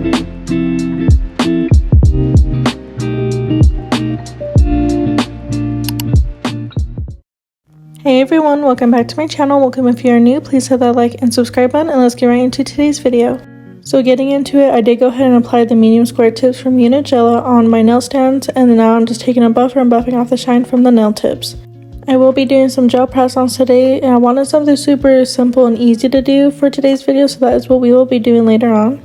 Hey everyone, welcome back to my channel. Welcome if you are new, please hit that like and subscribe button, and let's get right into today's video. So getting into it, I did go ahead and apply the medium square tips from Unit Jello on my nail stands, and now I'm just taking a buffer and buffing off the shine from the nail tips. I will be doing some gel press-ons today, and I wanted something super simple and easy to do for today's video, so that is what we will be doing later on.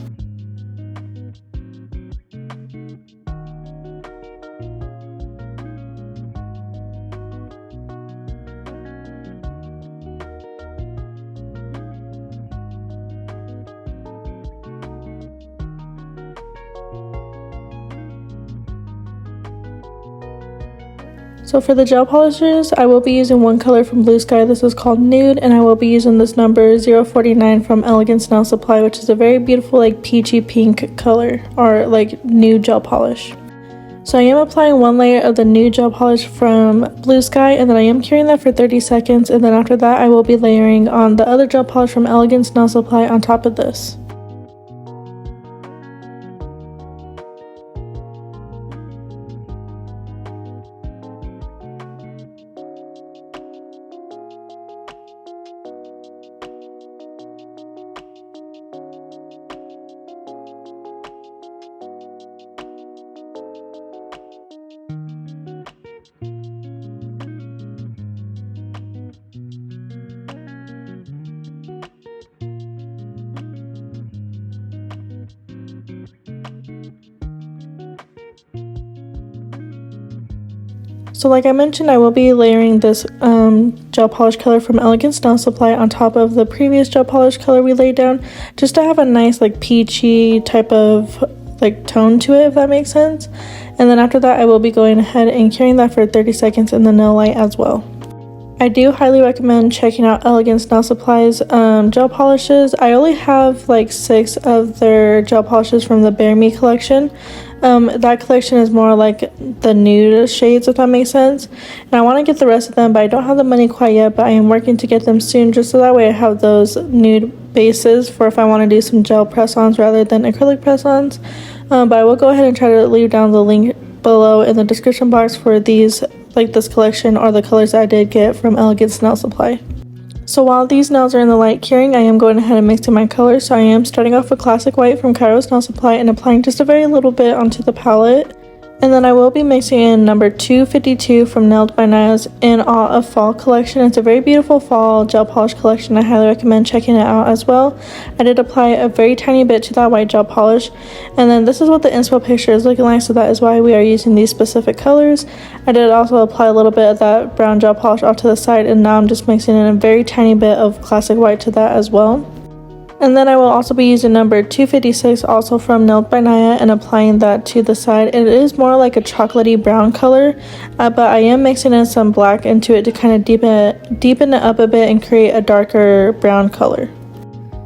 So for the gel polishers, I will be using one color from Blue Sky. This is called Nude, and I will be using this number 049 from Elegance Nail Supply, which is a very beautiful like peachy pink color, or like nude gel polish. So I am applying one layer of the nude gel polish from Blue Sky, and then I am curing that for 30 seconds, and then after that I will be layering on the other gel polish from Elegance Nail Supply on top of this. So like I mentioned, I will be layering this gel polish color from Elegance Nail Supply on top of the previous gel polish color we laid down, just to have a nice like peachy type of like tone to it, if that makes sense. And then after that I will be going ahead and curing that for 30 seconds in the nail light as well. I do highly recommend checking out Elegance Nail Supply's gel polishes. I only have like 6 of their gel polishes from the Bare Me collection. That collection is more like the nude shades, if that makes sense. And I want to get the rest of them, but I don't have the money quite yet, but I am working to get them soon, just so that way I have those nude bases for if I want to do some gel press-ons rather than acrylic press-ons. But I will go ahead and try to leave down the link below in the description box for these, like this collection, or the colors that I did get from Elegance Nail Supply. So while these nails are in the light curing, I am going ahead and mixing my colors. So I am starting off with Classic White from KAIROSE Nail Supply and applying just a very little bit onto the palette. And then I will be mixing in number 252 from Nailed by Niles in Awe of Fall collection. It's a very beautiful fall gel polish collection. I highly recommend checking it out as well. I did apply a very tiny bit to that white gel polish. And then this is what the inspo picture is looking like, so that is why we are using these specific colors. I did also apply a little bit of that brown gel polish off to the side, and now I'm just mixing in a very tiny bit of Classic White to that as well. And then I will also be using number 256, also from Nailed by Naya, and applying that to the side. It is more like a chocolatey brown color, but I am mixing in some black into it to kind of deepen it up a bit and create a darker brown color.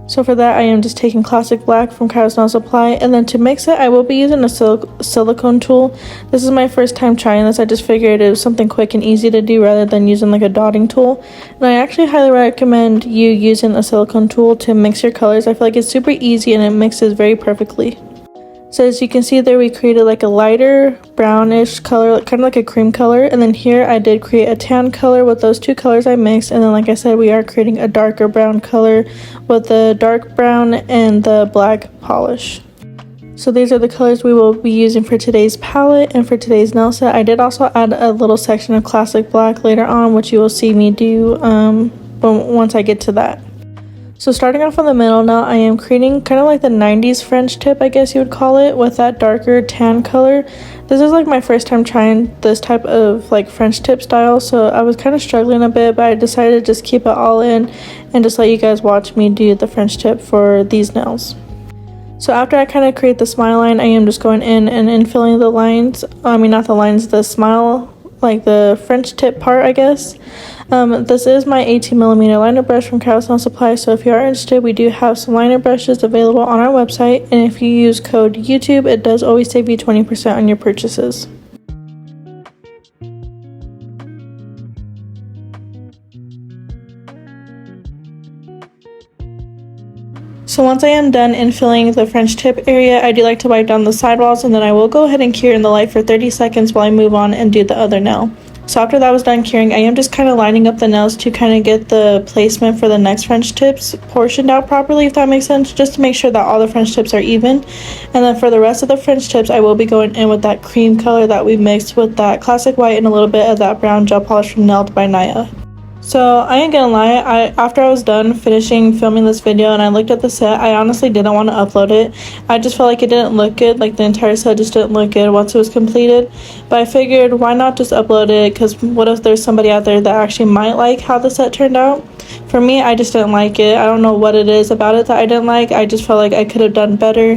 So for that, I am just taking Classic Black from KAIROSE Nail Supply, and then to mix it, I will be using a silicone tool. This is my first time trying this. I just figured it was something quick and easy to do rather than using like a dotting tool. And I actually highly recommend you using a silicone tool to mix your colors. I feel like it's super easy and it mixes very perfectly. So as you can see there, we created like a lighter brownish color, kind of like a cream color, and then here I did create a tan color with those two colors I mixed, and then like I said, we are creating a darker brown color with the dark brown and the black polish. So these are the colors we will be using for today's palette and for today's nail set. I did also add a little section of Classic Black later on, which you will see me do once I get to that. So starting off on the middle now, I am creating kind of like the 90s French tip, I guess you would call it, with that darker tan color. This is like my first time trying this type of like French tip style, so I was kind of struggling a bit, but I decided to just keep it all in and just let you guys watch me do the French tip for these nails. So after I kind of create the smile line, I am just going in and infilling the lines, not the lines, the smile, like the French tip part, I guess. This is my 18mm liner brush from KAIROSE Nail Supply, so if you are interested, we do have some liner brushes available on our website, and if you use code YouTube, it does always save you 20% on your purchases. So once I am done infilling the French tip area, I do like to wipe down the sidewalls, and then I will go ahead and cure in the light for 30 seconds while I move on and do the other nail. So after that was done curing, I am just kind of lining up the nails to kind of get the placement for the next French tips portioned out properly, if that makes sense, just to make sure that all the French tips are even. And then for the rest of the French tips, I will be going in with that cream color that we mixed with that classic white and a little bit of that brown gel polish from Nailed by Naya. So I ain't gonna lie, after I was done finishing filming this video and I looked at the set, I honestly didn't want to upload it. I just felt like it didn't look good, like the entire set just didn't look good once it was completed. But I figured, why not just upload it, because what if there's somebody out there that actually might like how the set turned out? For me, I just didn't like it. I don't know what it is about it that I didn't like. I just felt like I could have done better.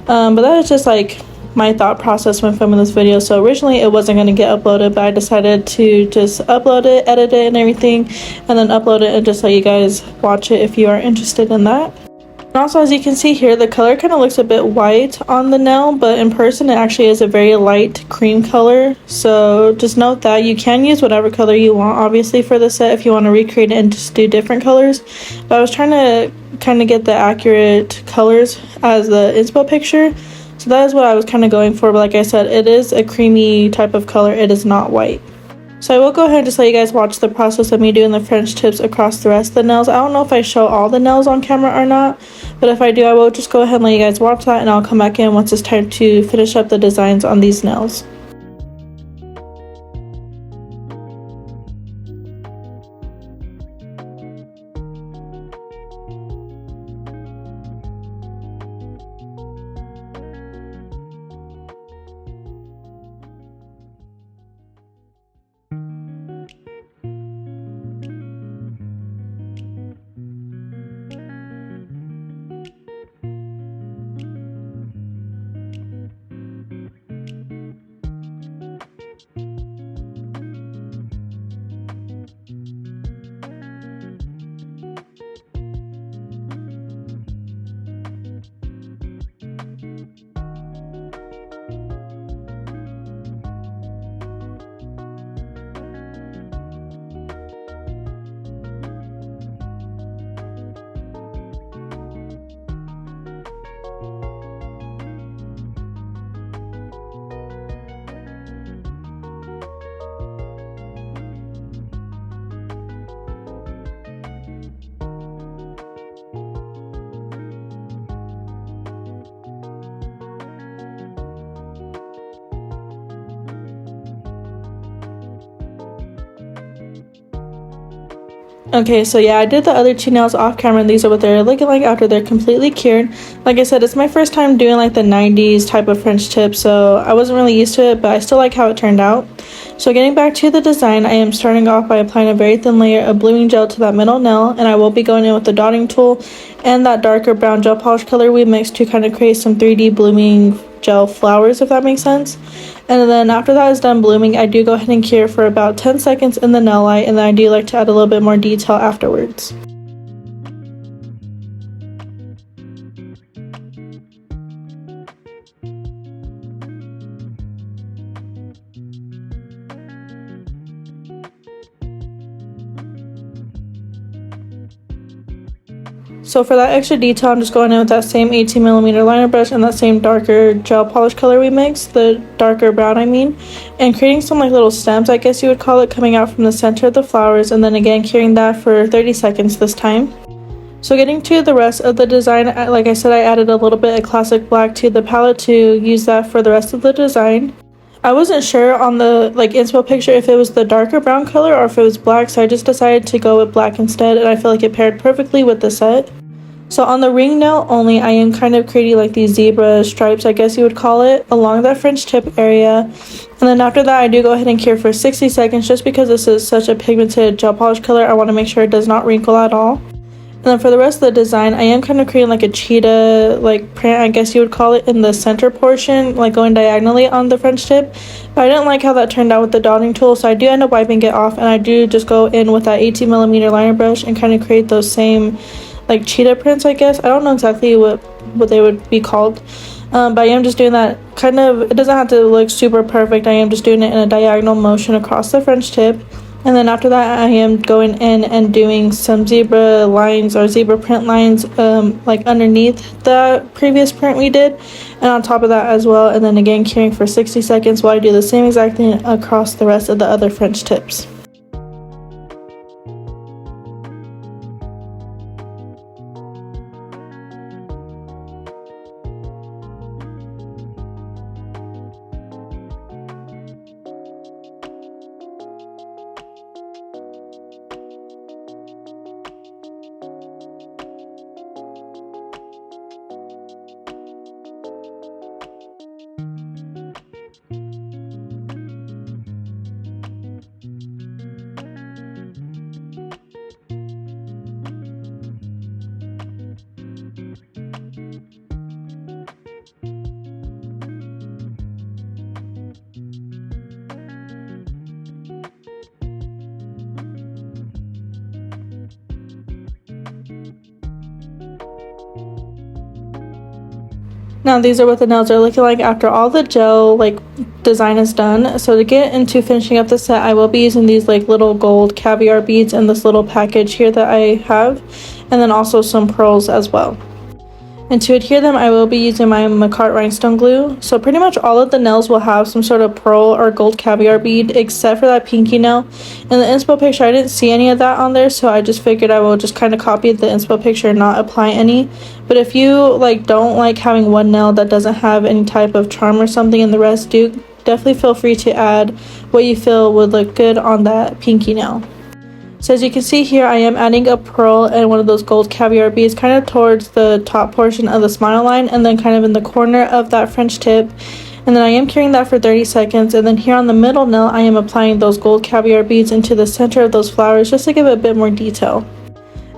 But that was just like my thought process when filming this video. So originally it wasn't going to get uploaded, but I decided to just upload it, edit it and everything, and then upload it and just let you guys watch it if you are interested in that. And also, as you can see here, the color kind of looks a bit white on the nail, but in person it actually is a very light cream color. So just note that you can use whatever color you want, obviously, for the set if you want to recreate it and just do different colors. But I was trying to kind of get the accurate colors as the inspo picture. So that is what I was kind of going for, but like I said, it is a creamy type of color. It is not white. So I will go ahead and just let you guys watch the process of me doing the French tips across the rest of the nails. I don't know if I show all the nails on camera or not, but if I do, I will just go ahead and let you guys watch that, and I'll come back in once it's time to finish up the designs on these nails. Okay, so yeah, I did the other two nails off camera, and these are what they're looking like after they're completely cured. Like I said, it's my first time doing like the 90s type of French tip, so I wasn't really used to it, but I still like how it turned out. So getting back to the design, I am starting off by applying a very thin layer of bluing gel to that middle nail, and I will be going in with the dotting tool and that darker brown gel polish color we mixed to kind of create some 3D blooming gel flowers, if that makes sense. And then after that is done blooming, I do go ahead and cure for about 10 seconds in the nail light, and then I do like to add a little bit more detail afterwards. So for that extra detail, I'm just going in with that same 18mm liner brush and that same darker gel polish color we mixed, the darker brown I mean, and creating some like little stems, I guess you would call it, coming out from the center of the flowers, and then again curing that for 30 seconds this time. So getting to the rest of the design, like I said, I added a little bit of classic black to the palette to use that for the rest of the design. I wasn't sure on the inspo picture if it was the darker brown color or if it was black, so I just decided to go with black instead, and I feel like it paired perfectly with the set. So on the ring nail only, I am kind of creating like these zebra stripes, I guess you would call it, along that French tip area. And then after that, I do go ahead and cure for 60 seconds just because this is such a pigmented gel polish color. I want to make sure it does not wrinkle at all. And then for the rest of the design, I am kind of creating like a cheetah print, I guess you would call it, in the center portion, like going diagonally on the French tip. But I didn't like how that turned out with the dotting tool, so I do end up wiping it off, and I do just go in with that 18mm liner brush and kind of create those same cheetah prints, I guess. I don't know exactly what they would be called, but I am just doing that kind of, it doesn't have to look super perfect. I am just doing it in a diagonal motion across the French tip. And then after that, I am going in and doing some zebra lines or zebra print lines like underneath the previous print we did, and on top of that as well, and then again curing for 60 seconds while I do the same exact thing across the rest of the other French tips. Now these are what the nails are looking like after all the gel like design is done. So to get into finishing up the set, I will be using these like little gold caviar beads in this little package here that I have, and then also some pearls as well. And to adhere them, I will be using my McCart rhinestone glue. So pretty much all of the nails will have some sort of pearl or gold caviar bead, except for that pinky nail. In the inspo picture, I didn't see any of that on there, so I just figured I will just kind of copy the inspo picture and not apply any. But if you like don't like having one nail that doesn't have any type of charm or something and the rest do, definitely feel free to add what you feel would look good on that pinky nail. So as you can see here, I am adding a pearl and one of those gold caviar beads kind of towards the top portion of the smile line, and then kind of in the corner of that French tip. And then I am curing that for 30 seconds, and then here on the middle nail, I am applying those gold caviar beads into the center of those flowers just to give it a bit more detail.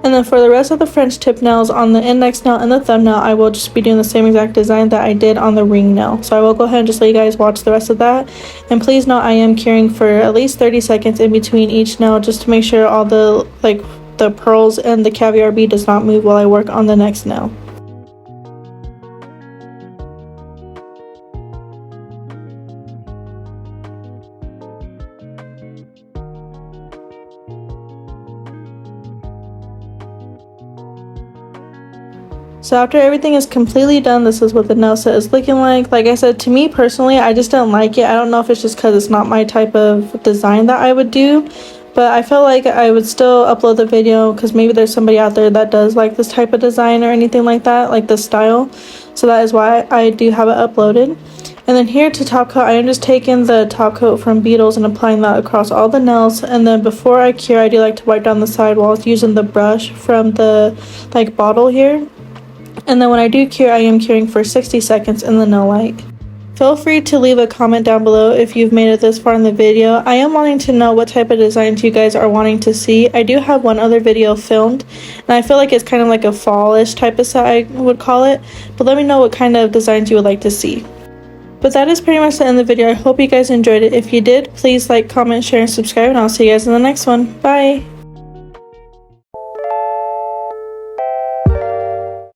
And then for the rest of the French tip nails, on the index nail and the thumbnail, I will just be doing the same exact design that I did on the ring nail. So I will go ahead and just let you guys watch the rest of that. And please note I am curing for at least 30 seconds in between each nail just to make sure all the the pearls and the caviar bead does not move while I work on the next nail. So after everything is completely done, this is what the nail set is looking like. Like I said, to me personally, I just don't like it. I don't know if it's just because it's not my type of design that I would do, but I felt like I would still upload the video because maybe there's somebody out there that does like this type of design or anything like that, like this style. So that is why I do have it uploaded. And then here to top coat, I am just taking the top coat from BombNailz and applying that across all the nails. And then before I cure, I do like to wipe down the sidewalls using the brush from the bottle here. And then when I do cure, I am curing for 60 seconds in the nail light. Feel free to leave a comment down below if you've made it this far in the video. I am wanting to know what type of designs you guys are wanting to see. I do have one other video filmed, and I feel like it's kind of like a fallish type of set, I would call it. But let me know what kind of designs you would like to see. But that is pretty much the end of the video. I hope you guys enjoyed it. If you did, please like, comment, share, and subscribe, and I'll see you guys in the next one. Bye!